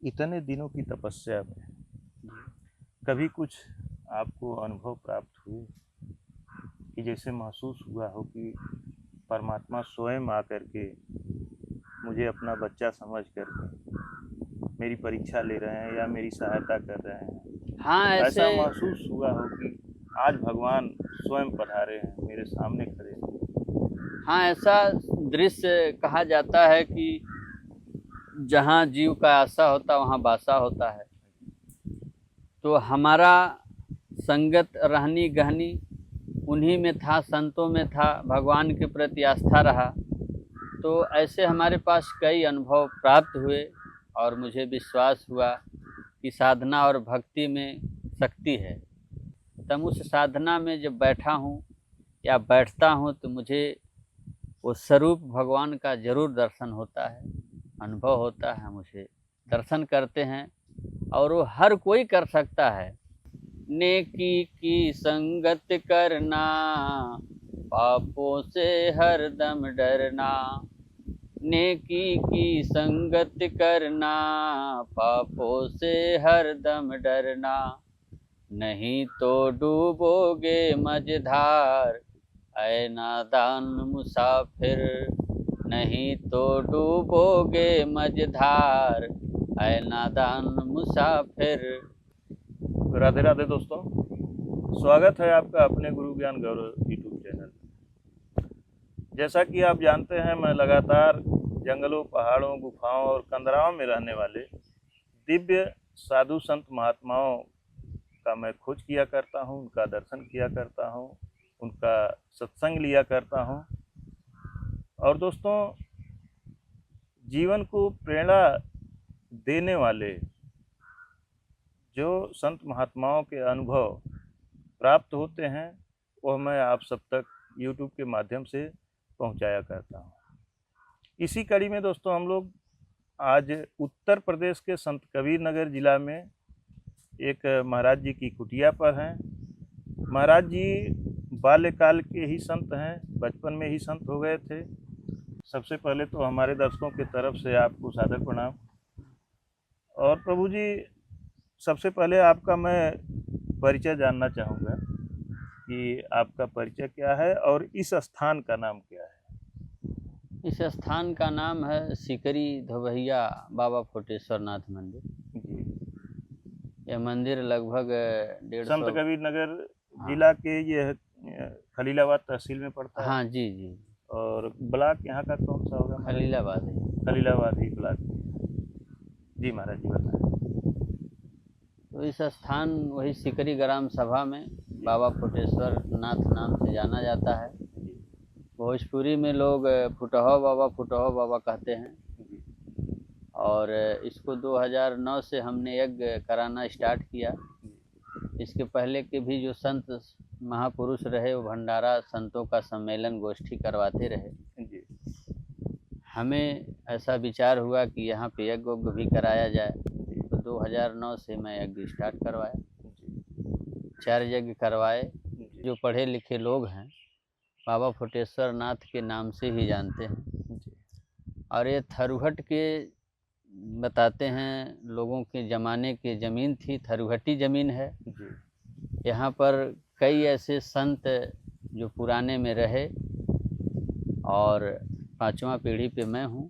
इतने दिनों की तपस्या में कभी कुछ आपको अनुभव प्राप्त हुए कि जैसे महसूस हुआ हो कि परमात्मा स्वयं आकर के मुझे अपना बच्चा समझ करके मेरी परीक्षा ले रहे हैं या मेरी सहायता कर रहे हैं? हाँ, ऐसे ऐसा महसूस हुआ हो कि आज भगवान स्वयं पधारे हैं, मेरे सामने खड़े हैं? हाँ, ऐसा दृश्य कहा जाता है कि जहाँ जीव का आशा होता वहाँ बासा होता है। तो हमारा संगत रहनी गहनी उन्हीं में था, संतों में था, भगवान के प्रति आस्था रहा। तो ऐसे हमारे पास कई अनुभव प्राप्त हुए और मुझे विश्वास हुआ कि साधना और भक्ति में शक्ति है। तब उस साधना में जब बैठा हूँ या बैठता हूँ तो मुझे वो स्वरूप भगवान का जरूर दर्शन होता है, अनुभव होता है। मुझे दर्शन करते हैं और वो हर कोई कर सकता है। नेकी की संगत करना, पापों से हरदम डरना। नेकी की संगत करना, पापों से हरदम डरना। नहीं तो डूबोगे मझधार, ऐ नादान मुसाफिर। नहीं तो डूबोगे मझधार, ऐ नादान मुसाफिर। राधे राधे दोस्तों, स्वागत है आपका अपने गुरु ज्ञान गौरव यूट्यूब चैनल में। जैसा कि आप जानते हैं, मैं लगातार जंगलों, पहाड़ों, गुफाओं और कंदराओं में रहने वाले दिव्य साधु संत महात्माओं का मैं खोज किया करता हूं, उनका दर्शन किया करता हूं, उनका सत्संग लिया करता हूं। और दोस्तों, जीवन को प्रेरणा देने वाले जो संत महात्माओं के अनुभव प्राप्त होते हैं, वह मैं आप सब तक YouTube के माध्यम से पहुंचाया करता हूं। इसी कड़ी में दोस्तों, हम लोग आज उत्तर प्रदेश के संत कबीर नगर जिला में एक महाराज जी की कुटिया पर हैं। महाराज जी बाल्यकाल के ही संत हैं, बचपन में ही संत हो गए थे। सबसे पहले तो हमारे दर्शकों की तरफ से आपको सादर प्रणाम। और प्रभु जी, सबसे पहले आपका मैं परिचय जानना चाहूँगा कि आपका परिचय क्या है और इस स्थान का नाम क्या है? इस स्थान का नाम है सिकरी धोबहिया बाबा फोटेश्वर नाथ मंदिर। जी, यह मंदिर लगभग 150। संत कबीर नगर हाँ, जिला के ये खलीलाबाद तहसील में पड़ता है। हाँ जी जी, और ब्लॉक यहाँ का कौन सा होगा महाराज? खलीलाबाद है। खलीलाबाद ही ब्लॉक। जी महाराज जी, बताएं। तो इस स्थान वही सिकरी ग्राम सभा में बाबा फोटेश्वर नाथ नाम से जाना जाता है। जी भोजपुरी में लोग फुटहो बाबा कहते हैं। जी और इसको 2009 से हमने यज्ञ कराना स्टार्ट किया। इसके पहले के भी जो संत महापुरुष रहे वो भंडारा संतों का सम्मेलन गोष्ठी करवाते रहे। जी हमें ऐसा विचार हुआ कि यहाँ पे यज्ञ भी कराया जाए, तो 2009 से मैं यज्ञ स्टार्ट करवाया। 4 यज्ञ करवाए। जी जो पढ़े लिखे लोग हैं बाबा फोटेश्वर नाथ के नाम से ही जानते हैं। जी और ये थरुहट के बताते हैं, लोगों के ज़माने की ज़मीन थी, थरुहटी ज़मीन है। जी यहाँ पर कई ऐसे संत जो पुराने में रहे, और 5वां पीढ़ी पे मैं हूँ।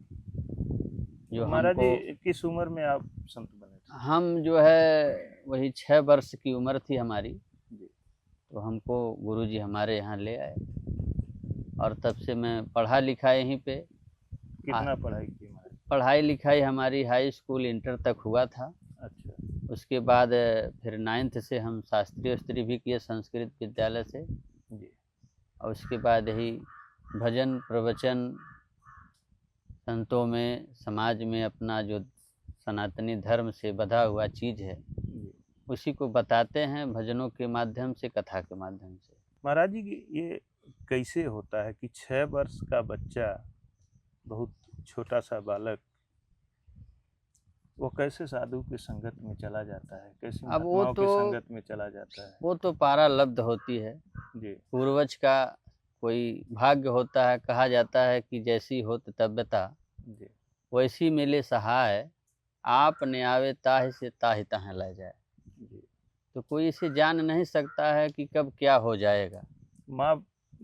जो महाराज हमको जी, किस उम्र में आप संत बने थे? हम जो है वही 6 वर्ष की उम्र थी हमारी। जी, तो हमको गुरुजी हमारे यहाँ ले आए और तब से मैं पढ़ा लिखा यहीं पे। कितना पढ़ाई की महाराज? पढ़ाई लिखाई हमारी हाई स्कूल इंटर तक हुआ था। अच्छा। उसके बाद फिर 9th से हम शास्त्रीय स्त्री भी किए संस्कृत विद्यालय से। जी और उसके बाद ही भजन प्रवचन संतों में, समाज में अपना जो सनातनी धर्म से बधा हुआ चीज़ है जी उसी को बताते हैं, भजनों के माध्यम से, कथा के माध्यम से। महाराज जी, ये कैसे होता है कि 6 वर्ष का बच्चा, बहुत छोटा सा बालक, वो कैसे साधु की संगत में चला जाता है, कैसे अब महात्माओं की संगत में चला जाता है? वो तो पारालब्ध होती है, जी पूर्वज का कोई भाग्य होता है। कहा जाता है कि जैसी होत तब्यता जी वैसी मिले सहाय, आप ने आवे ताहि से ताहि तहाँ ले जाए। जी। तो कोई इसे जान नहीं सकता है कि कब क्या हो जाएगा। माँ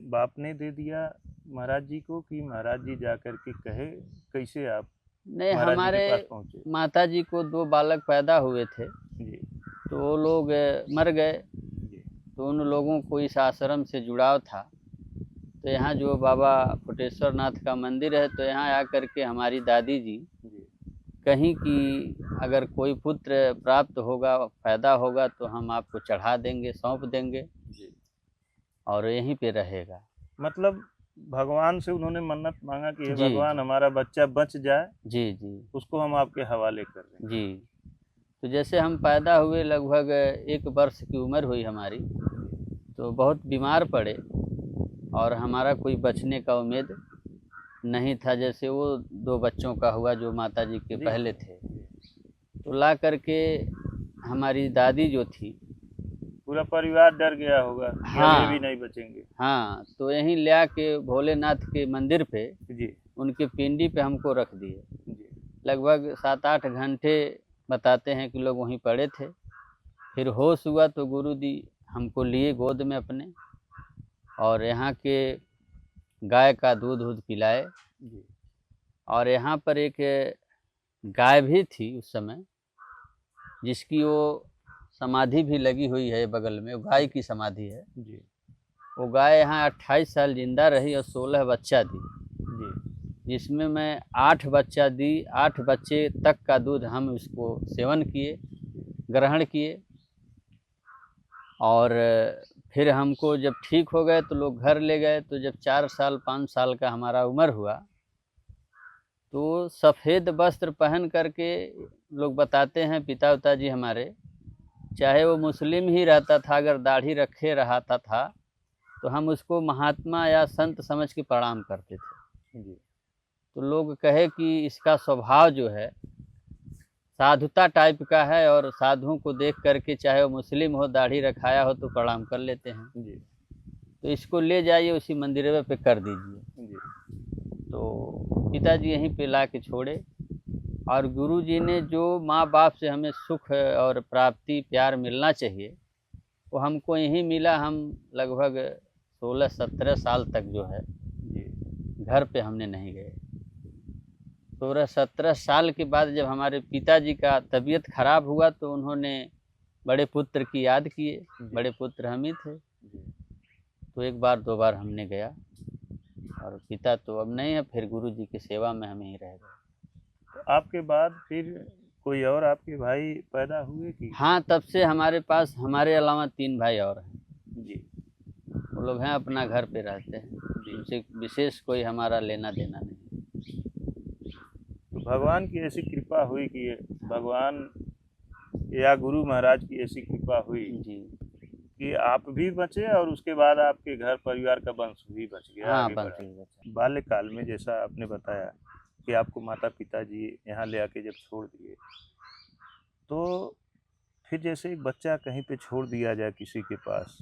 बाप ने दे दिया महाराज जी को कि महाराज जी जा कर के कहे, कैसे आप नहीं, महाराज जी हमारे के पास पहुँचे? माता जी को 2 बालक पैदा हुए थे, जी। तो वो लोग मर गए। जी। तो उन लोगों को इस आश्रम से जुड़ाव था। तो यहाँ जो बाबा फुटेश्वर नाथ का मंदिर है, तो यहाँ आकर के हमारी दादी जी जी। कहीं कि अगर कोई पुत्र प्राप्त होगा, पैदा होगा, तो हम आपको चढ़ा देंगे, सौंप देंगे जी। और यहीं पे रहेगा। मतलब भगवान से उन्होंने मन्नत मांगा कि हे जी, भगवान जी। हमारा बच्चा बच जाए, जी, जी। उसको हम आपके हवाले कर रहे हैं। जी। तो जैसे हम पैदा हुए, लगभग 1 वर्ष की उम्र हुई हमारी, तो बहुत बीमार पड़े और हमारा कोई बचने का उम्मीद नहीं था। जैसे वो 2 बच्चों का हुआ जो माता जी के जी। पहले थे। तो ला करके हमारी दादी जो थी, पूरा परिवार डर गया होगा कि अब ये हाँ, भी नहीं बचेंगे। हाँ, तो यहीं ले के भोलेनाथ के मंदिर पे, जी। उनके पिंडी पे हमको रख दिए। जी। लगभग 7-8 घंटे बताते हैं कि लोग वहीं पड़े थे। फिर होश हुआ तो गुरु जी हमको लिए गोद में अपने और यहाँ के गाय का दूध पिलाए। जी। और यहाँ पर एक गाय भी थी उस समय, जिसकी वो समाधि भी लगी हुई है बगल में, वो गाय की समाधि है। जी। वो गाय यहाँ 28 साल जिंदा रही और 16 बच्चा दी, जी। जिसमें मैं 8 बच्चा दी। 8 बच्चे तक का दूध हम उसको सेवन किए, ग्रहण किए। और फिर हमको जब ठीक हो गए तो लोग घर ले गए। तो जब 4 साल 5 साल का हमारा उम्र हुआ, तो सफ़ेद वस्त्र पहन करके लोग बताते हैं, पिता जी हमारे, चाहे वो मुस्लिम ही रहता था, अगर दाढ़ी रखे रहता था तो हम उसको महात्मा या संत समझ के प्रणाम करते थे। जी। तो लोग कहे कि इसका स्वभाव जो है साधुता टाइप का है, और साधुओं को देख करके चाहे वो मुस्लिम हो, दाढ़ी रखाया हो, तो प्रणाम कर लेते हैं। जी। तो इसको ले जाइए उसी मंदिर पे कर दीजिए। जी। तो पिताजी यहीं पे ला के छोड़े। और गुरु जी ने जो माँ बाप से हमें सुख और प्राप्ति प्यार मिलना चाहिए, वो हमको यहीं मिला। हम लगभग 16-17 साल तक जो है जी। घर पे हमने नहीं गए। 16-17 साल के बाद जब हमारे पिताजी का तबीयत खराब हुआ, तो उन्होंने बड़े पुत्र की याद किए। बड़े पुत्र हम ही थे। जी। तो 1 बार 2 बार हमने गया, और पिता तो अब नहीं है, फिर गुरु जी की सेवा में हम यहीं रह गए। तो आपके बाद फिर कोई और आपके भाई पैदा हुए कि? हाँ, तब से हमारे पास हमारे अलावा 3 भाई और हैं। जी। वो लोग हैं, अपना घर पे रहते हैं। उनसे विशेष कोई हमारा लेना देना नहीं। तो भगवान की ऐसी कृपा हुई कि भगवान या गुरु महाराज की ऐसी कृपा हुई जी। कि आप भी बचे और उसके बाद आपके घर परिवार का वंश भी बच गया, हाँ, आगे बस बढ़ा। ठीक है। बाल्यकाल में जैसा आपने बताया कि आपको माता पिता जी यहाँ ले आके जब छोड़ दिए, तो फिर जैसे एक बच्चा कहीं पे छोड़ दिया जाए किसी के पास,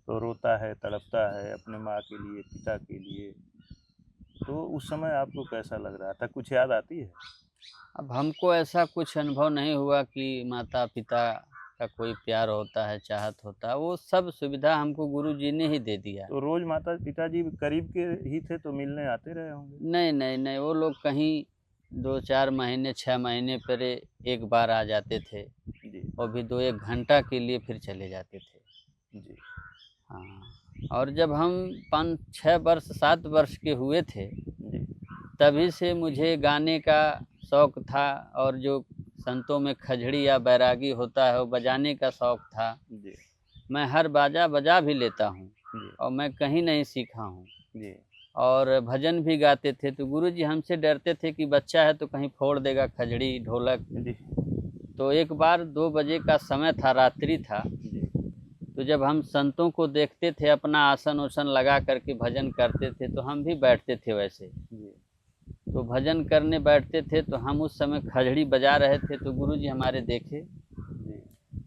तो रोता है, तड़पता है अपने माँ के लिए, पिता के लिए, तो उस समय आपको कैसा लग रहा था? कुछ याद आती है? अब हमको ऐसा कुछ अनुभव नहीं हुआ कि माता पिता का कोई प्यार होता है, चाहत होता है। वो सब सुविधा हमको गुरु जी ने ही दे दिया। तो रोज माता पिताजी करीब के ही थे तो मिलने आते रहे होंगे? नहीं, नहीं, नहीं, वो लोग कहीं 2-4 महीने 6 महीने पर एक बार आ जाते थे। जी। वो भी 2-1 घंटा के लिए, फिर चले जाते थे। जी। हाँ, और जब हम 5-6 वर्ष 7 वर्ष के हुए थे, जी। तभी से मुझे गाने का शौक़ था, और जो संतों में खजड़ी या बैरागी होता है वो बजाने का शौक़ था। जी। मैं हर बाजा बजा भी लेता हूँ, जी। और मैं कहीं नहीं सीखा हूँ। जी। और भजन भी गाते थे। तो गुरुजी हमसे डरते थे कि बच्चा है तो कहीं फोड़ देगा खजड़ी ढोलक। जी। तो एक बार 2 बजे का समय था, रात्रि था। जी। तो जब हम संतों को देखते थे अपना आसन उसन लगा करके भजन करते थे, तो हम भी बैठते थे वैसे। जी। तो भजन करने बैठते थे, तो हम उस समय खजड़ी बजा रहे थे। तो गुरुजी हमारे देखे, जी।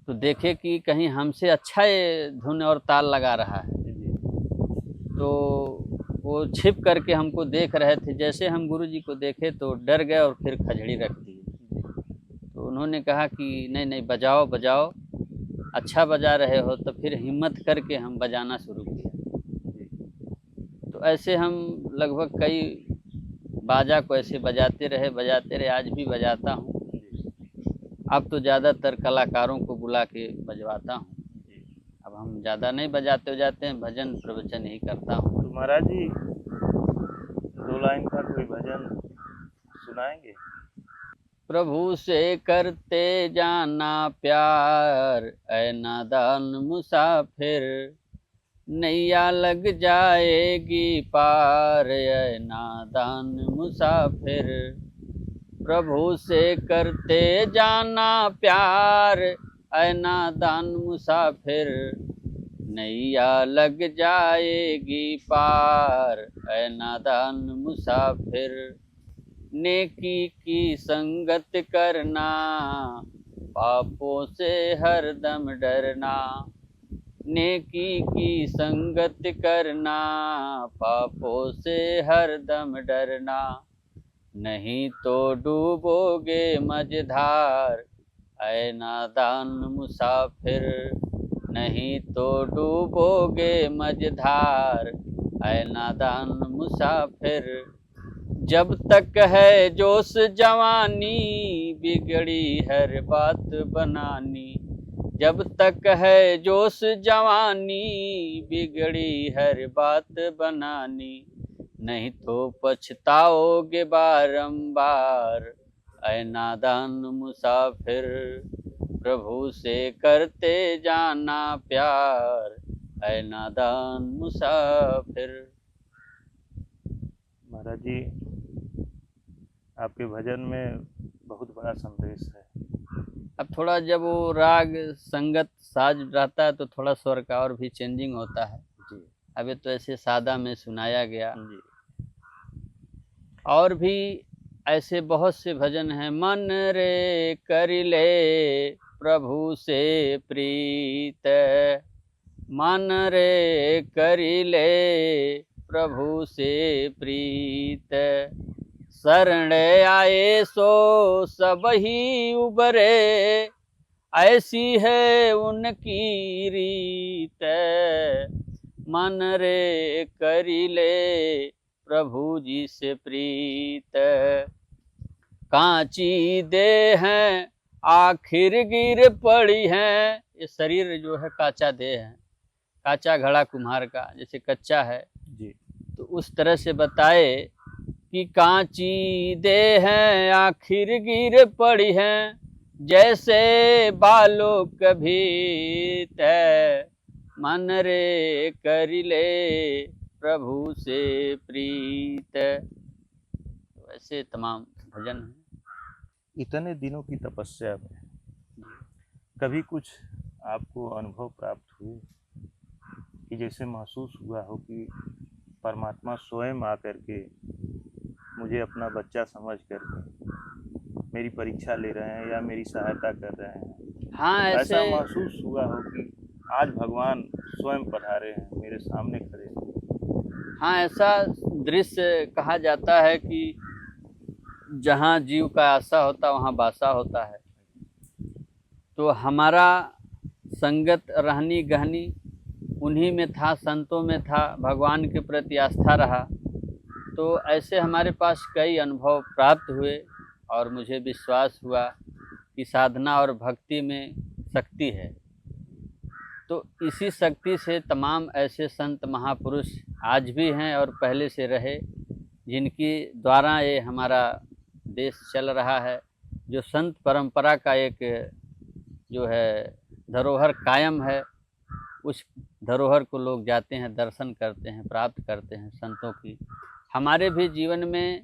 तो देखे कि कहीं हमसे अच्छा ये धुन और ताल लगा रहा है। जी। तो वो छिप करके हमको देख रहे थे। जैसे हम गुरुजी को देखे तो डर गए और फिर खजड़ी रख दी। तो उन्होंने कहा कि नहीं नहीं बजाओ बजाओ, अच्छा बजा रहे हो। तो फिर हिम्मत करके हम बजाना शुरू किया। तो ऐसे हम लगभग कई बाजा को ऐसे बजाते रहे, आज भी बजाता हूँ। अब तो ज़्यादातर कलाकारों को बुला के बजवाता हूँ। अब हम ज़्यादा नहीं बजाते हो जाते हैं, भजन प्रवचन ही करता हूँ। तो महाराज जी 2 लाइन का कोई भजन सुनाएंगे? प्रभु से करते जाना प्यार, ऐ नादान मुसाफिर, नैया लग जाएगी पार, ऐ नादान मुसाफिर। प्रभु से करते जाना प्यार, ऐ नादान मुसाफिर, नैया लग जाएगी पार, ऐ नादान मुसाफिर। नेकी की संगत करना, पापों से हरदम डरना। नेकी की संगत करना, पापों से हरदम डरना। नहीं तो डूबोगे मझधार, ऐ नादान मुसाफिर, नहीं तो डूबोगे मझधार, ऐ नादान मुसाफिर। जब तक है जोश जवानी, बिगड़ी हर बात बनानी। जब तक है जोश जवानी, बिगड़ी हर बात बनानी। नहीं तो पछताओगे बारंबार, ऐ नादान मुसाफिर। प्रभु से करते जाना प्यार, ऐ नादान मुसाफिर। महाराज जी आपके भजन में बहुत बड़ा संदेश है। अब थोड़ा जब वो राग संगत साज रहता है तो थोड़ा स्वर का और भी चेंजिंग होता है जी अभी तो ऐसे सादा में सुनाया गया। जी और भी ऐसे बहुत से भजन हैं। मन रे करिले प्रभु से प्रीत, मन रे करिले प्रभु से प्रीत। शरण आए सो सब ही उबरे, ऐसी है उनकी रीत। मन रे करिले प्रभु जी से प्रीत। कांची दे हैं आखिर गिर पड़ी हैं। ये शरीर जो है काचा दे है, काचा घड़ा कुम्हार का जैसे कच्चा है जी तो उस तरह से बताए कि कांची दे हैं आखिर गिर पड़ी हैं, जैसे बालों कभी तय। मन रे करिले प्रभु से प्रीत। ऐसे तमाम भजन हैं। इतने दिनों की तपस्या में कभी कुछ आपको अनुभव प्राप्त हुए कि जैसे महसूस हुआ हो कि परमात्मा स्वयं आकर के मुझे अपना बच्चा समझ करके मेरी परीक्षा ले रहे हैं या मेरी सहायता कर रहे हैं? हाँ ऐसा ऐसे महसूस हुआ हो कि आज भगवान स्वयं पधारे हैं, मेरे सामने खड़े हैं? हाँ ऐसा दृश्य कहा जाता है कि जहाँ जीव का आशा होता वहाँ बासा होता है। तो हमारा संगत रहनी गहनी उन्हीं में था, संतों में था, भगवान के प्रति आस्था रहा। तो ऐसे हमारे पास कई अनुभव प्राप्त हुए और मुझे विश्वास हुआ कि साधना और भक्ति में शक्ति है। तो इसी शक्ति से तमाम ऐसे संत महापुरुष आज भी हैं और पहले से रहे, जिनकी द्वारा ये हमारा देश चल रहा है। जो संत परंपरा का एक जो है धरोहर कायम है, उस धरोहर को लोग जाते हैं, दर्शन करते हैं, प्राप्त करते हैं संतों की। हमारे भी जीवन में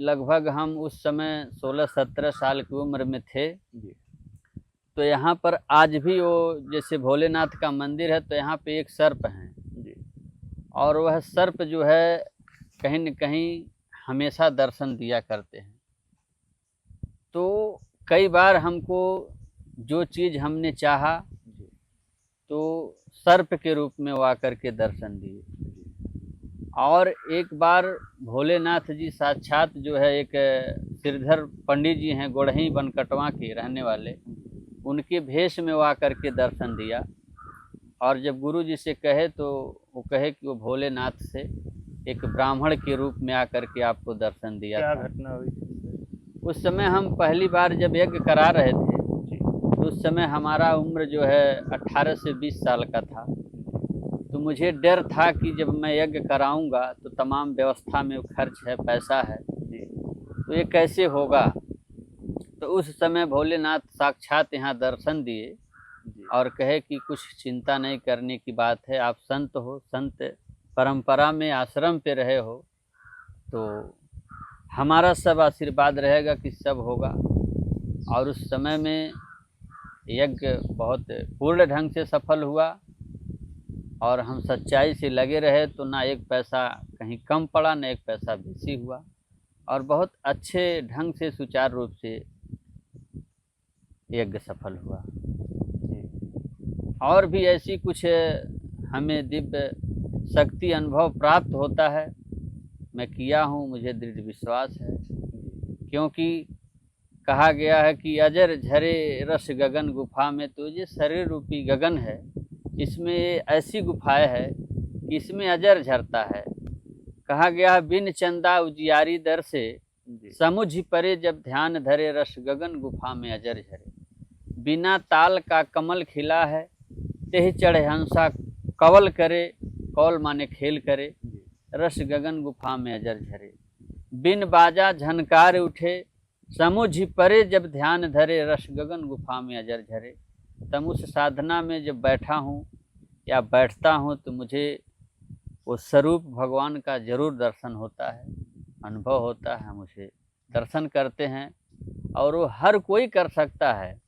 लगभग हम उस समय 16-17 साल की उम्र में थे। तो यहाँ पर आज भी वो जैसे भोलेनाथ का मंदिर है तो यहाँ पे एक सर्प है और वह सर्प जो है कहीं न कहीं हमेशा दर्शन दिया करते हैं। तो कई बार हमको जो चीज़ हमने चाहा तो सर्प के रूप में वो आकर के दर्शन दिए। और एक बार भोलेनाथ जी साक्षात जो है एक श्रीधर पंडित जी हैं, गोढ़ई बनकटवा के रहने वाले, उनके भेष में वो आकर के दर्शन दिया। और जब गुरु जी से कहे तो वो कहे कि वो भोलेनाथ से एक ब्राह्मण के रूप में आकर के आपको दर्शन दिया क्या था। घटना हुई थी? उस समय हम पहली बार जब यज्ञ करा रहे थे जी तो उस समय हमारा उम्र जो है 18 से 20 साल का था। तो मुझे डर था कि जब मैं यज्ञ कराऊंगा तो तमाम व्यवस्था में खर्च है, पैसा है, जी तो ये कैसे होगा। तो उस समय भोलेनाथ साक्षात यहाँ दर्शन दिए जी और कहे कि कुछ चिंता नहीं करने की बात है, आप संत हो, संत परंपरा में आश्रम पे रहे हो, तो हमारा सब आशीर्वाद रहेगा कि सब होगा। और उस समय में यज्ञ बहुत पूर्ण ढंग से सफल हुआ और हम सच्चाई से लगे रहे, तो ना एक पैसा कहीं कम पड़ा, ना एक पैसा बेसी हुआ, और बहुत अच्छे ढंग से सुचारू रूप से यज्ञ सफल हुआ। जी और भी ऐसी कुछ हमें दिव्य शक्ति अनुभव प्राप्त होता है, मैं किया हूँ, मुझे दृढ़ विश्वास है। क्योंकि कहा गया है कि अजर झरे रस गगन गुफा में, तो ये शरीर रूपी गगन है, इसमें ऐसी गुफाएं है कि इसमें अजर झरता है। कहा गया है बिन चंदा उजियारी दर से जी समुझ परे जब ध्यान धरे रस गगन गुफा में अजर झरे। बिना ताल का कमल खिला है तेह चढ़े हंसा कवल करे, कौल माने खेल करे, जी रस गगन गुफा में अजर झरे। बिन बाजा झनकार उठे समुझ परे जब ध्यान धरे रस गगन गुफा में अजर झरे। तब उस साधना में जब बैठा हूँ या बैठता हूँ तो मुझे वो स्वरूप भगवान का जरूर दर्शन होता है, अनुभव होता है, मुझे दर्शन करते हैं। और वो हर कोई कर सकता है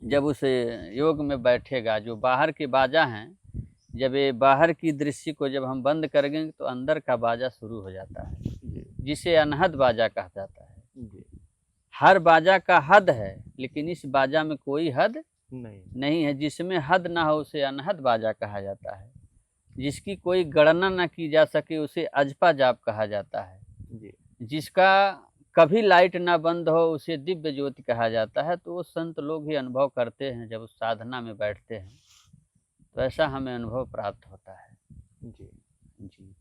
जब उस योग में बैठेगा। जो बाहर के बाजा हैं, जब ये बाहर की दृश्य को जब हम बंद करेंगे तो अंदर का बाजा शुरू हो जाता है, जी जिसे अनहद बाजा कहा जाता है। जी हर बाजा का हद है, लेकिन इस बाजा में कोई हद नहीं नहीं है। जिसमें हद ना हो उसे अनहद बाजा कहा जाता है। जिसकी कोई गणना न की जा सके उसे अजपा जाप कहा जाता है। जी जिसका कभी लाइट ना बंद हो उसे दिव्य ज्योति कहा जाता है। तो वो संत लोग ही अनुभव करते हैं जब उस साधना में बैठते हैं, तो ऐसा हमें अनुभव प्राप्त होता है। जी जी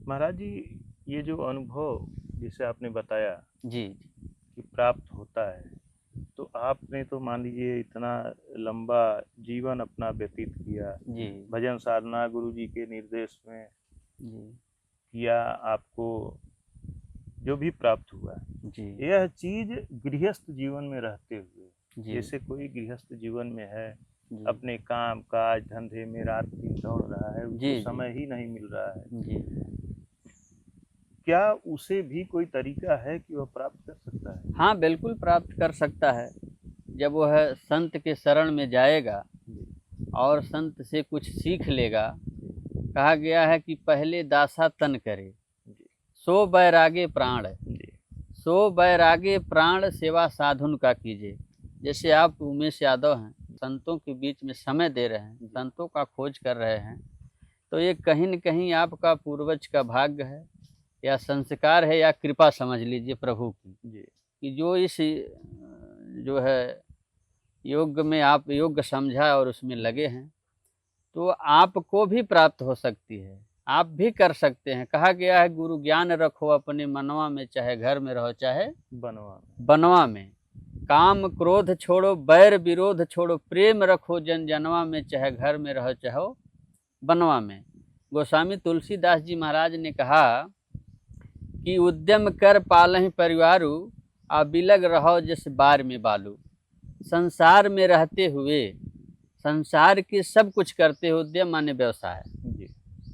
महाराज जी, ये जो अनुभव जिसे आपने बताया जी कि प्राप्त होता है, तो आपने तो मान लीजिए इतना लंबा जीवन अपना व्यतीत किया, जी भजन साधना गुरु जी के निर्देश में जी किया, आपको जो भी प्राप्त हुआ, जी यह चीज गृहस्थ जीवन में रहते हुए, जी जैसे कोई गृहस्थ जीवन में है, जी अपने काम काज धंधे में रात दिन दौड़ रहा है, उसको जी समय ही नहीं मिल रहा है, जी क्या उसे भी कोई तरीका है कि वह प्राप्त कर सकता है? हाँ, बिल्कुल प्राप्त कर सकता है। जब वह संत के शरण में जाएगा और संत से कुछ सीख लेगा। कहा गया है कि पहले दासा तन करे, जी सो बैरागे प्राण, जी सो बैरागे प्राण सेवा साधुन का कीजिए। जैसे आप उमेश यादव हैं, संतों के बीच में समय दे रहे हैं, संतों का खोज कर रहे हैं, तो ये कहीं न कहीं आपका पूर्वज का भाग्य है या संस्कार है या कृपा समझ लीजिए प्रभु की, जी कि जो इस जो है योग में आप योग्य समझा और उसमें लगे हैं, तो आपको भी प्राप्त हो सकती है, आप भी कर सकते हैं। कहा गया है गुरु ज्ञान रखो अपने मनवा में, चाहे घर में रहो चाहे बनवा में। काम क्रोध छोड़ो, बैर विरोध छोड़ो, प्रेम रखो जन जनवा में, चाहे घर में रहो चाहे बनवा में। गोस्वामी तुलसीदास जी महाराज ने कहा कि उद्यम कर पालहि परिवारु, आ बिलग रहो जिस बार में बालू। संसार में रहते हुए, संसार के सब कुछ करते हुए, उद्यम माने व्यवसाय, जी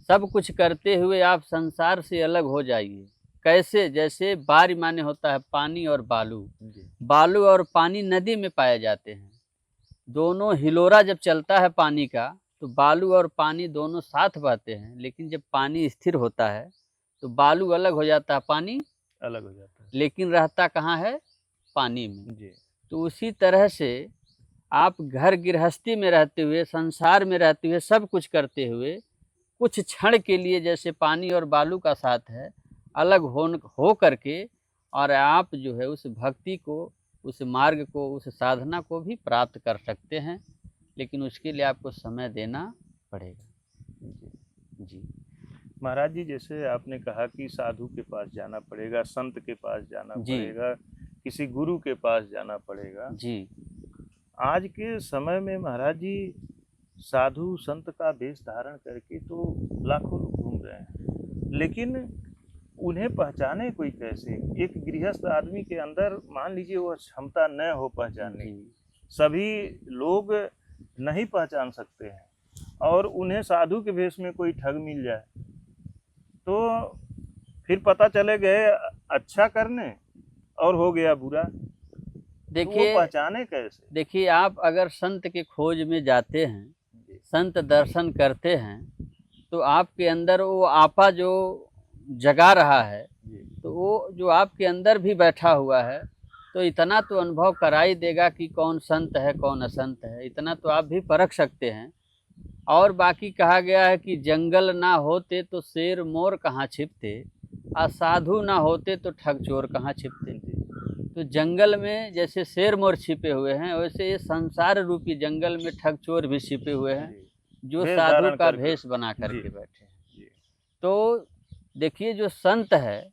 सब कुछ करते हुए आप संसार से अलग हो जाइए। कैसे? जैसे बार माने होता है पानी और बालू, जी बालू और पानी नदी में पाए जाते हैं। दोनों हिलोरा जब चलता है पानी का तो बालू और पानी दोनों साथ बहते हैं, लेकिन जब पानी स्थिर होता है तो बालू अलग हो जाता है, पानी अलग हो जाता है, लेकिन रहता कहाँ है? पानी में। जी तो उसी तरह से आप घर गृहस्थी में रहते हुए, संसार में रहते हुए, सब कुछ करते हुए, कुछ क्षण के लिए जैसे पानी और बालू का साथ है, अलग हो करके और आप जो है उस भक्ति को, उस मार्ग को, उस साधना को भी प्राप्त कर सकते हैं, लेकिन उसके लिए आपको समय देना पड़ेगा। जी महाराज जी, जैसे आपने कहा कि साधु के पास जाना पड़ेगा, संत के पास जाना जी पड़ेगा, किसी गुरु के पास जाना पड़ेगा। जी आज के समय में महाराज जी साधु संत का वेश धारण करके तो लाखों लोग घूम रहे हैं, लेकिन उन्हें पहचाने कोई कैसे? एक गृहस्थ आदमी के अंदर मान लीजिए वो क्षमता न हो पहचानने जी की, सभी लोग नहीं पहचान सकते हैं, और उन्हें साधु के वेश में कोई ठग मिल जाए तो फिर पता चले गए अच्छा करने और हो गया बुरा, तो वो देखिए पहचाने कैसे? देखिए, आप अगर संत के खोज में जाते हैं, जी, संत दर्शन करते हैं, तो आपके अंदर वो आपा जो जगा रहा है, जी, तो वो जो आपके अंदर भी बैठा हुआ है, तो इतना तो अनुभव करा ही देगा कि कौन संत है कौन असंत है, इतना तो आप भी परख सकते हैं। और बाकी कहा गया है कि जंगल ना होते तो शेर मोर कहाँ छिपते, असाधु ना होते तो ठग चोर कहाँ छिपते। जी, तो जंगल में जैसे शेर मोर छिपे हुए हैं, वैसे ये संसार रूपी जंगल में ठग चोर भी छिपे हुए हैं, जी, जो वेश साधु धारण का करके। भेष बना जी, करके बैठे हैं। जी, तो देखिए, जो संत है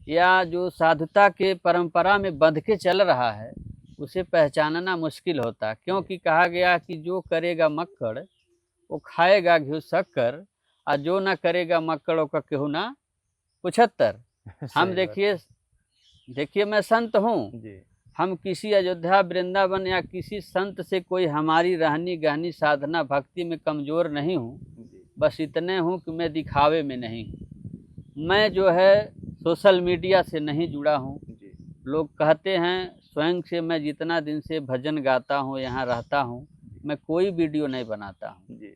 या जो साधुता के परंपरा में बंध के चल रहा है, उसे पहचानना मुश्किल होता, क्योंकि कहा गया कि जो करेगा मक्कड़ वो खाएगा घी शक्कर, और जो ना करेगा मक्कड़ों का केहू ना 75। हम सही बात है। देखिए मैं संत हूँ, जी, हम किसी अयोध्या वृंदावन या किसी संत से कोई हमारी रहनी गहनी साधना भक्ति में कमज़ोर नहीं हूँ, जी, बस इतने हूँ कि मैं दिखावे में नहीं हूँ। मैं जो है सोशल मीडिया से नहीं जुड़ा हूँ। जी, लोग कहते हैं स्वयं से, मैं जितना दिन से भजन गाता हूँ, यहाँ रहता हूँ, मैं कोई वीडियो नहीं बनाता हूँ। जी,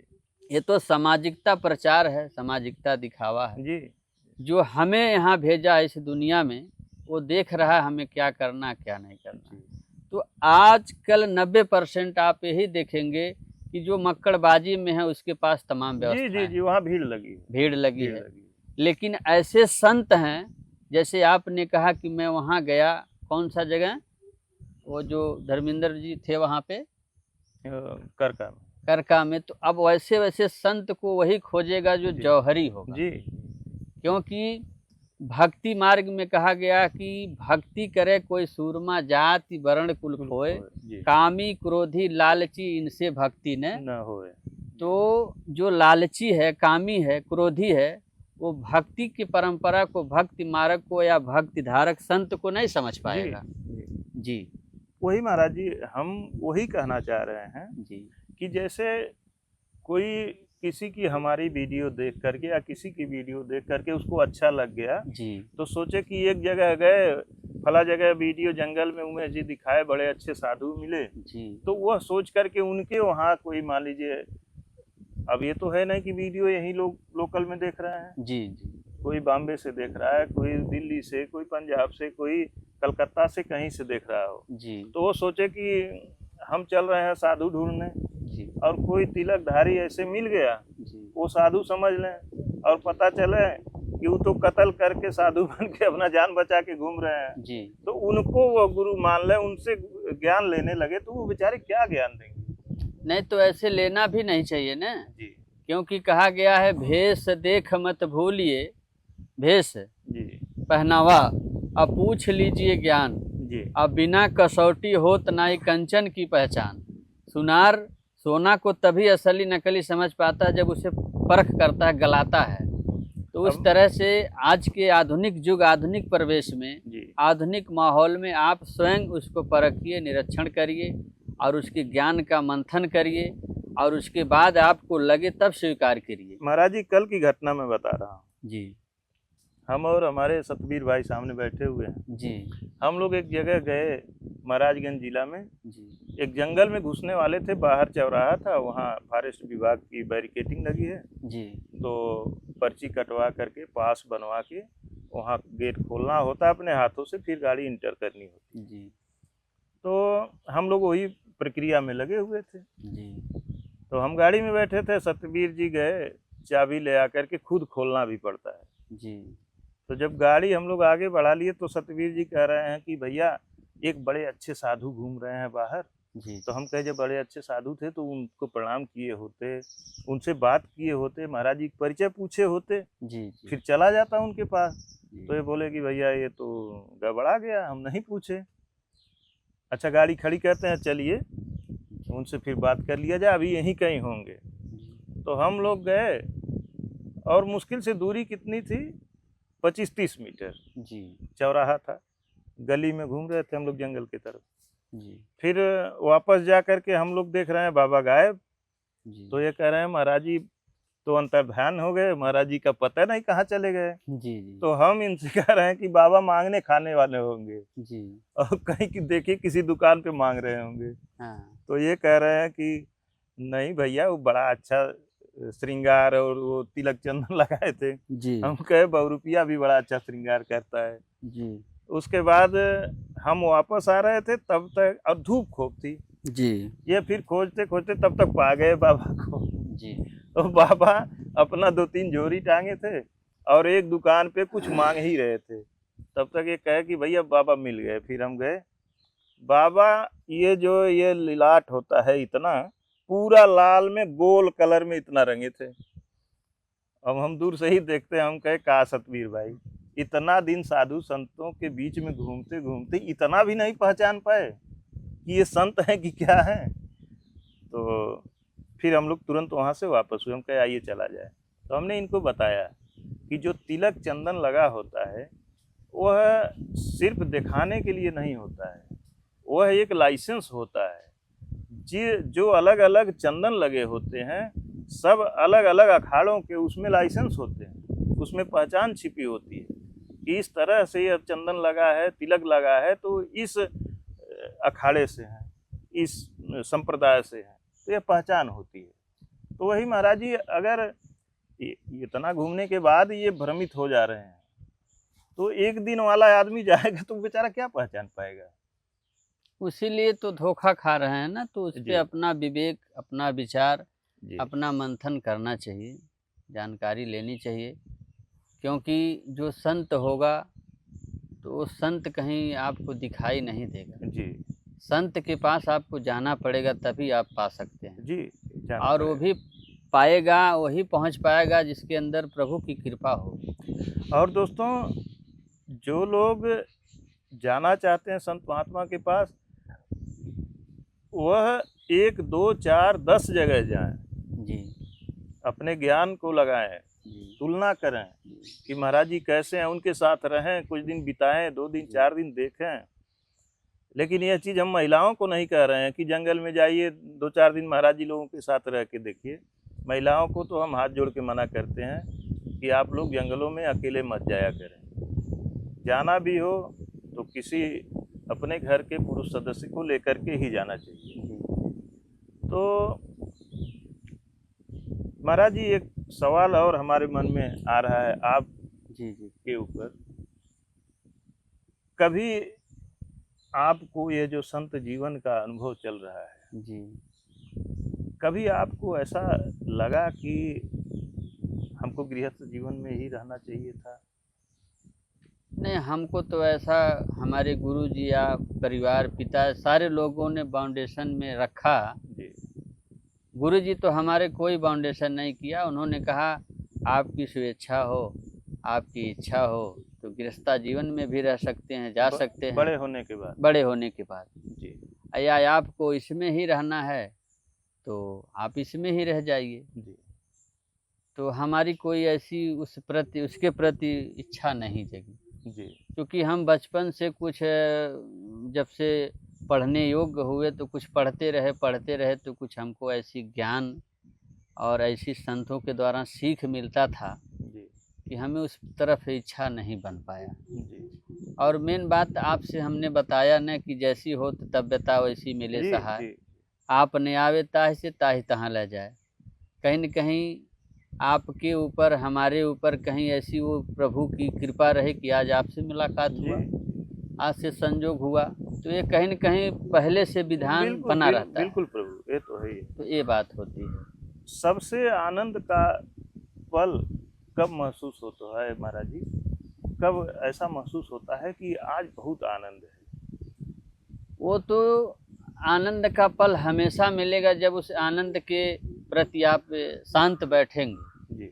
ये तो सामाजिकता प्रचार है, सामाजिकता दिखावा है। जी, जो हमें यहाँ भेजा इस दुनिया में, वो देख रहा है हमें क्या करना क्या नहीं करना। जी, तो आजकल 90% आप यही देखेंगे कि जो मक्कड़बाजी में है उसके पास तमाम जी, जी, व्यवस्थाएं जी, हैं, वहाँ भीड़ लगी है, भीड़ लगी भीड़ है। लगी है। लेकिन ऐसे संत हैं, जैसे आपने कहा कि मैं वहाँ गया, कौन सा जगह, वो जो धर्मेंद्र जी थे वहाँ पे करका में। करका में, तो अब वैसे वैसे संत को वही खोजेगा जो जी, जौहरी होगा। जी, क्योंकि भक्ति मार्ग में कहा गया कि भक्ति करे कोई सूरमा, जाति वर्ण कुल खोए, जी, कामी क्रोधी लालची इनसे भक्ति ने। न होए। तो जो लालची है, कामी है, क्रोधी है, वो भक्ति की परंपरा को, भक्ति मार्ग को या भक्ति धारक संत को नहीं समझ जी, पाएगा। जी, जी वही महाराज जी, हम वही कहना चाह रहे हैं जी कि जैसे कोई किसी की हमारी वीडियो देख करके या किसी की वीडियो देख करके उसको अच्छा लग गया, जी तो सोचे कि एक जगह गए, फला जगह वीडियो जंगल में उमेश जी दिखाए, बड़े अच्छे साधु मिले, जी तो वह सोच करके उनके वहाँ कोई मान लीजिए, अब ये तो है नहीं कि वीडियो यही लोग लोकल में देख रहे हैं, जी जी कोई बॉम्बे से देख रहा है, कोई दिल्ली से, कोई पंजाब से, कोई कलकत्ता से, कहीं से देख रहा हो, जी तो वो सोचे कि हम चल रहे हैं साधु ढूंढने, जी और कोई तिलकधारी ऐसे मिल गया, जी वो साधु समझ लें, और पता चले कि वो तो कत्ल करके साधु बन के अपना जान बचा के घूम रहे हैं, जी तो उनको वो गुरु मान ले, उनसे ज्ञान लेने लगे, तो वो बेचारे क्या ज्ञान देंगे? नहीं, तो ऐसे लेना भी नहीं चाहिए ना, जी, क्योंकि कहा गया है भेष देख मत भूलिए, भेष जी, पहनावा अब पूछ लीजिए ज्ञान, जी, अब बिना कसौटी होत नाई कंचन की पहचान। सुनार सोना को तभी असली नकली समझ पाता है जब उसे परख करता है, गलाता है। तो उस तरह से आज के आधुनिक युग, आधुनिक परिवेश में, जी, आधुनिक माहौल में आप स्वयं उसको परखिए, निरीक्षण करिए और उसके ज्ञान का मंथन करिए, और उसके बाद आपको लगे तब स्वीकार करिए। महाराज जी, कल की घटना मैं बता रहा हूँ। जी हम और हमारे सतबीर भाई सामने बैठे हुए हैं। जी हम लोग एक जगह गए, महाराजगंज जिला में, जी एक जंगल में घुसने वाले थे, बाहर चौराहा था, वहाँ फॉरेस्ट विभाग की बैरिकेटिंग लगी है, जी तो पर्ची कटवा करके पास बनवा के वहाँ गेट खोलना होता है अपने हाथों से, फिर गाड़ी इंटर करनी होती। जी तो हम लोग वही प्रक्रिया में लगे हुए थे। जी तो हम गाड़ी में बैठे थे, सतबीर जी गए, चाबी ले आकर के खुद खोलना भी पड़ता है। जी तो जब गाड़ी हम लोग आगे बढ़ा लिए तो सतवीर जी कह रहे हैं कि भैया एक बड़े अच्छे साधु घूम रहे हैं बाहर। जी तो हम कहे जब बड़े अच्छे साधु थे तो उनको प्रणाम किए होते, उनसे बात किए होते, महाराज जी परिचय पूछे होते, जी जी फिर चला जाता उनके पास। जी। तो ये बोले कि भैया ये तो गड़बड़ा गया, हम नहीं पूछे। अच्छा गाड़ी खड़ी करते हैं, चलिए उनसे फिर बात कर लिया जाए, अभी यहीं कहीं होंगे। तो हम लोग गए और मुश्किल से दूरी कितनी थी, 25-30 मीटर जी चौराहा था, गली में घूम रहे थे हम लोग जंगल की तरफ। जी फिर वापस जा करके हम लोग देख रहे हैं बाबा गायब। जी तो ये कह रहे हैं महाराज जी तो अंतर्ध्यान हो गए, महाराज जी का पता नहीं कहाँ चले गए। जी जी तो हम इनसे कह रहे हैं कि बाबा मांगने खाने वाले होंगे जी। और कहीं की देखिए किसी दुकान पे मांग रहे होंगे। हाँ तो ये कह रहे हैं कि नहीं भैया वो बड़ा अच्छा श्रृंगार और वो तिलक चंदन लगाए थे। जी हम कहे बहुरूपिया भी बड़ा अच्छा श्रृंगार करता है। जी उसके बाद हम वापस आ रहे थे तब तक, और धूप खूब थी, जी ये फिर खोजते खोजते तब तक पा गए बाबा को। जी तो बाबा अपना 2-3 झोरी टांगे थे और एक दुकान पे कुछ मांग ही रहे थे। तब तक ये कहे कि भैया बाबा मिल गए। फिर हम गए, बाबा ये जो ये लिलाट होता है इतना पूरा लाल में गोल कलर में इतना रंगे थे। अब हम दूर से ही देखते हैं, हम कहे का सतवीर भाई इतना दिन साधु संतों के बीच में घूमते घूमते इतना भी नहीं पहचान पाए कि ये संत हैं कि क्या है। तो फिर हम लोग तुरंत वहाँ से वापस हुए, हम कहे आइए चला जाए। तो हमने इनको बताया कि जो तिलक चंदन लगा होता है वह सिर्फ दिखाने के लिए नहीं होता है, वह एक लाइसेंस होता है। जो अलग अलग चंदन लगे होते हैं सब अलग अलग अखाड़ों के उसमें लाइसेंस होते हैं, उसमें पहचान छिपी होती है कि इस तरह से यह चंदन लगा है, तिलक लगा है तो इस अखाड़े से है, इस संप्रदाय से है, तो यह पहचान होती है। तो वही महाराज जी अगर इतना घूमने के बाद ये भ्रमित हो जा रहे हैं तो एक दिन वाला आदमी जाएगा तो बेचारा क्या पहचान पाएगा। उसीलिए तो धोखा खा रहे हैं ना, तो उस जी पे अपना विवेक, अपना विचार, जी अपना मंथन करना चाहिए, जानकारी लेनी चाहिए। क्योंकि जो संत होगा तो वो संत कहीं आपको दिखाई नहीं देगा, जी संत के पास आपको जाना पड़ेगा तभी आप पा सकते हैं। जी जाना और वो पड़ेगा। भी पाएगा, वही पहुंच पाएगा जिसके अंदर प्रभु की कृपा हो। और दोस्तों जो लोग जाना चाहते हैं संत महात्मा के पास वह 1, 2, 4, 10 जगह जाएं, जी अपने ज्ञान को लगाएं, जी तुलना करें जी कि महाराज जी कैसे हैं, उनके साथ रहें, कुछ दिन बिताएं, 2 दिन 4 दिन देखें। लेकिन यह चीज़ हम महिलाओं को नहीं कह रहे हैं कि जंगल में जाइए 2-4 दिन महाराज जी लोगों के साथ रह के देखिए। महिलाओं को तो हम हाथ जोड़ के मना करते हैं कि आप लोग जंगलों में अकेले मत जाया करें, जाना भी हो तो किसी अपने घर के पुरुष सदस्य को लेकर के ही जाना चाहिए। तो महाराज जी एक सवाल और हमारे मन में आ रहा है आप जी जी के ऊपर, कभी आपको ये जो संत जीवन का अनुभव चल रहा है जी कभी आपको ऐसा लगा कि हमको गृहस्थ जीवन में ही रहना चाहिए था? नहीं, हमको तो ऐसा हमारे गुरु जी या परिवार पिता सारे लोगों ने फाउंडेशन में रखा। जी गुरु जी तो हमारे कोई फाउंडेशन नहीं किया, उन्होंने कहा आपकी स्वेच्छा हो, आपकी इच्छा हो तो गृहस्था जीवन में भी रह सकते हैं, जा सकते हैं बड़े होने के बाद। बड़े होने के बाद। जी या आपको इसमें ही रहना है तो आप इसमें ही रह जाइए। जी तो हमारी कोई ऐसी उसके प्रति इच्छा नहीं जगी, जी क्योंकि हम बचपन से कुछ जब से पढ़ने योग्य हुए तो कुछ पढ़ते रहे तो कुछ हमको ऐसी ज्ञान और ऐसी संतों के द्वारा सीख मिलता था जी कि हमें उस तरफ इच्छा नहीं बन पाया। जी और मेन बात आपसे हमने बताया न कि जैसी हो तबियता वैसी मिले जी सहाय, जी आपने आवे ताहि से ताहि तहाँ ले जाए। कहीं न कहीं आपके ऊपर हमारे ऊपर कहीं ऐसी वो प्रभु की कृपा रहे कि आज आपसे मुलाकात हुआ, आज से संजोग हुआ, तो ये कहीं न कहीं पहले से विधान बना रहता है। बिल्कुल प्रभु, ये तो है ही। तो ये बात होती है। सबसे आनंद का पल कब महसूस होता है महाराज जी? कब ऐसा महसूस होता है कि आज बहुत आनंद है? वो तो आनंद का पल हमेशा मिलेगा जब उस आनंद के प्रति आप शांत बैठेंगे। जी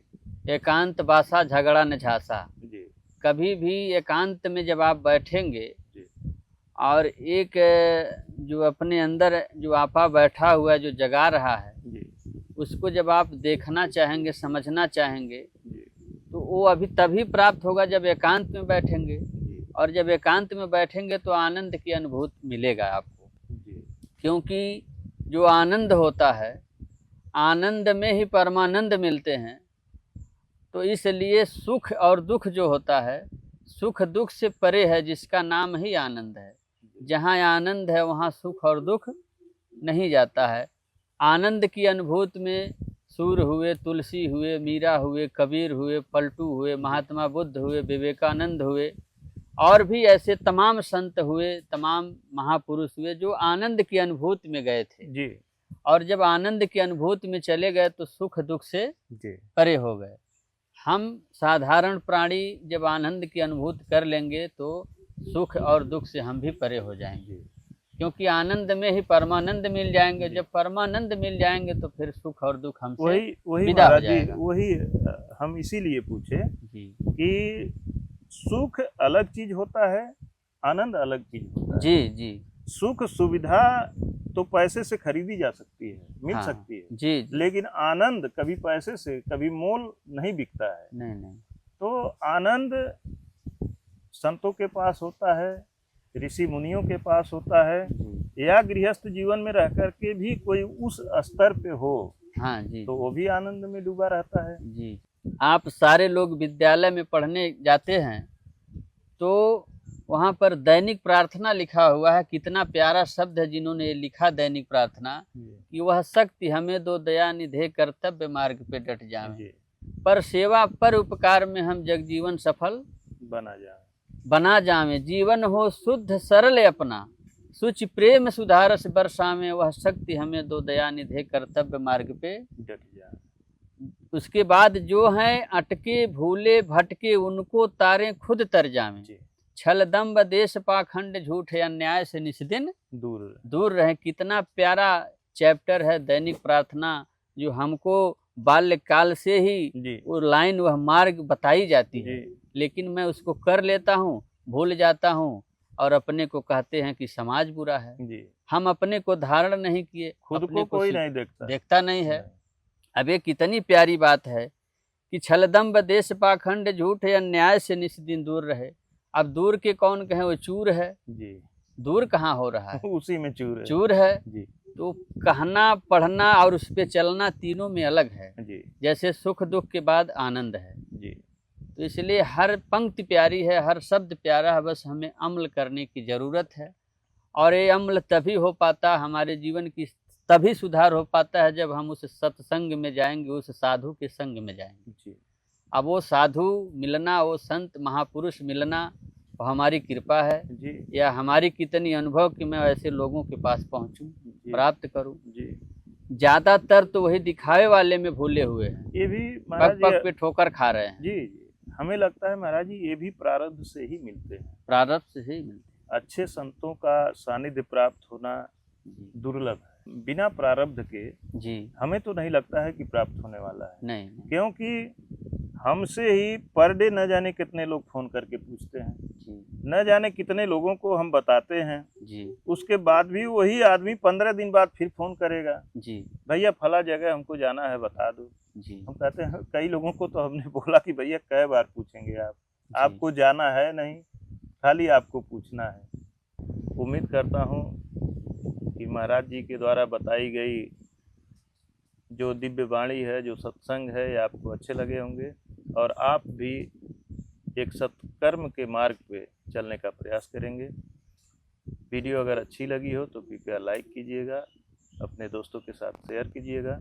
एकांत बासा झगड़ा न झांसा। जी कभी भी एकांत में जब आप बैठेंगे जी और एक जो अपने अंदर जो आपा बैठा हुआ है, जो जगा रहा है, जी उसको जब आप देखना चाहेंगे, समझना चाहेंगे, जी तो वो अभी तभी प्राप्त होगा जब एकांत में बैठेंगे। जी और जब एकांत में बैठेंगे तो आनंद की अनुभूति मिलेगा आपको। जी क्योंकि जो आनंद होता है, आनंद में ही परमानंद मिलते हैं। तो इसलिए सुख और दुख जो होता है, सुख दुख से परे है, जिसका नाम ही आनंद है। जहाँ आनंद है वहाँ सुख और दुख नहीं जाता है। आनंद की अनुभूति में सूर हुए, तुलसी हुए, मीरा हुए, कबीर हुए, पलटू हुए, महात्मा बुद्ध हुए, विवेकानंद हुए, और भी ऐसे तमाम संत हुए, तमाम महापुरुष हुए जो आनंद की अनुभूति में गए थे। जी और जब आनंद की अनुभूति में चले गए तो सुख दुख से जी परे हो गए। हम साधारण प्राणी जब आनंद की अनुभूति कर लेंगे तो सुख और दुख से हम भी परे हो जाएंगे, क्योंकि आनंद में ही परमानंद मिल जाएंगे। जब परमानंद मिल जाएंगे तो फिर सुख और दुख हमसे वही विदा हो महाराज जी, जाएगा। वही हम इसीलिए पूछे जी कि सुख अलग चीज होता है, आनंद अलग चीज होता है। जी जी सुख सुविधा तो पैसे से खरीदी जा सकती है, मिल हाँ, सकती है, जी जी, लेकिन आनंद कभी पैसे से, कभी मोल नहीं बिकता है। नहीं नहीं, तो आनंद संतों के पास होता है, ऋषि मुनियों के पास होता है, जी या गृहस्थ जीवन में रह करके भी कोई उस स्तर पे हो हाँ जी तो वो भी आनंद में डूबा रहता है। जी। आप सारे लोग विद्यालय में पढ़ने जाते हैं तो वहाँ पर दैनिक प्रार्थना लिखा हुआ है। कितना प्यारा शब्द है जिन्होंने ये लिखा दैनिक प्रार्थना, कि वह शक्ति हमें दो, दया निधे कर्तव्य मार्ग पे डट जाए, पर सेवा पर उपकार में हम जगजीवन सफल बना जावे। जीवन हो शुद्ध सरल अपना, सुचि प्रेम सुधारस बरसावे, वह शक्ति हमें दो, दया निधे कर्तव्य मार्ग पे डट जाए। उसके बाद जो हैं अटके भूले भटके, उनको तारे खुद तर जावे। छल दम्ब देश पाखंड झूठ अन्याय से निस्दिन दूर रहे। कितना प्यारा चैप्टर है दैनिक प्रार्थना, जो हमको बाल्यकाल से ही वो लाइन, वह मार्ग बताई जाती है, लेकिन मैं उसको कर लेता हूँ, भूल जाता हूँ, और अपने को कहते हैं कि समाज बुरा है। हम अपने को धारण नहीं किए, खुद को कोई नहीं देखता नहीं है। अब ये कितनी प्यारी बात है कि छलदम्ब देश पाखंड झूठ अन्याय से निस्दिन दूर रहे। अब दूर के कौन कहे, वो चूर है जी। दूर कहाँ हो रहा है, उसी में चूर है जी। तो कहना, पढ़ना और उस पे चलना तीनों में अलग है जी। जैसे सुख दुख के बाद आनंद है जी। तो इसलिए हर पंक्ति प्यारी है, हर शब्द प्यारा है, बस हमें अमल करने की ज़रूरत है। और ये अमल तभी हो पाता, हमारे जीवन की तभी सुधार हो पाता है जब हम उस सत्संग में जाएंगे, उस साधु के संग में जाएंगे जी। अब वो साधु मिलना, वो संत महापुरुष मिलना, वो हमारी कृपा है जी। या हमारी कितनी अनुभव कि मैं ऐसे लोगों के पास पहुंचूं, प्राप्त करूं जी। ज्यादातर तो वही दिखावे वाले में भूले हुए हैं, ये भी पग पग पे ठोकर खा रहे हैं जी। हमें लगता है महाराज जी ये भी प्रारब्ध से ही मिलते हैं, प्रारब्ध से ही मिलते हैं। अच्छे संतों का सानिध्य प्राप्त होना दुर्लभ है। बिना प्रारब्ध के जी हमें तो नहीं लगता है कि प्राप्त होने वाला है। नहीं। क्योंकि हमसे ही पर डे न जाने कितने लोग फोन करके पूछते हैं जी। न जाने कितने लोगों को हम बताते हैं जी। उसके बाद भी वही आदमी 15 दिन बाद फिर फोन करेगा जी, भैया फला जगह हमको जाना है, बता दो जी। हम कहते हैं, कई लोगों को तो हमने बोला कि भैया कै बार पूछेंगे आप, आपको जाना है नहीं, खाली आपको पूछना है। उम्मीद करता हूँ कि महाराज जी के द्वारा बताई गई जो दिव्य वाणी है, जो सत्संग है, ये आपको अच्छे लगे होंगे और आप भी एक सत्कर्म के मार्ग पे चलने का प्रयास करेंगे। वीडियो अगर अच्छी लगी हो तो कृपया लाइक कीजिएगा, अपने दोस्तों के साथ शेयर कीजिएगा।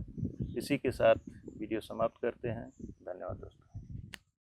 इसी के साथ वीडियो समाप्त करते हैं। धन्यवाद दोस्तों।